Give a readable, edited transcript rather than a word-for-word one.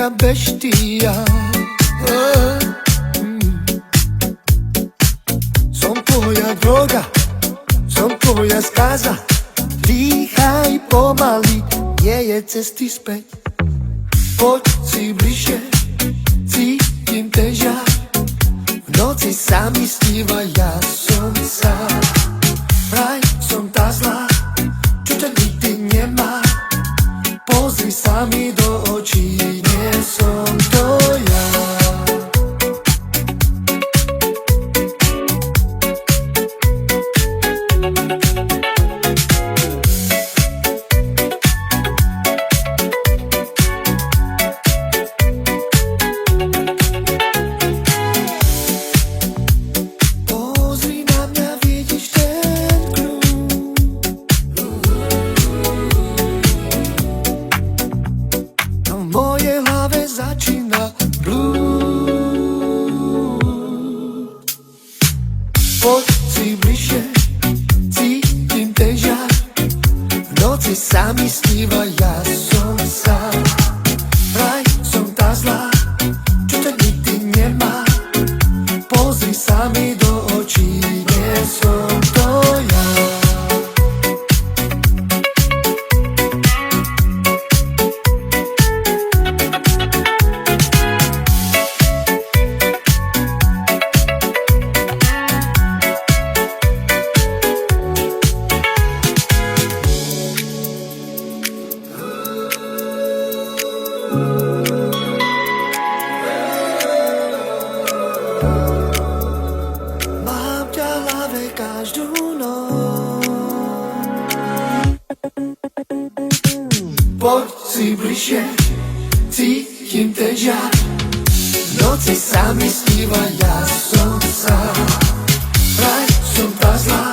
nejaká beštia. Som tvoja droga, som tvoja skaza. Dýchaj pomaly, nie je cesty späť. Poď si bližšie, cítim ten žiar. V noci sa mi sníva, ja som sám. Vraj som tá zlá, čo ťa nikdy nemá. Pozri sa mi do očí, nie som to ja. Pozri na mňa, vidíš ten kľúč. A v mojej hlave začína blúd. Poď si bližšie, cítim ten žiar. V noci sa mi sníva, ja som sám. Vraj som tá zlá, čo ťa nikdy nemá. Pozri sa mi do očí, nie som to ja. Mám ťa v hlave každú noc. Poď si bližšie, cítim ten žiar. V noci sa mi sníva, ja som sám. Vraj som tá zlá,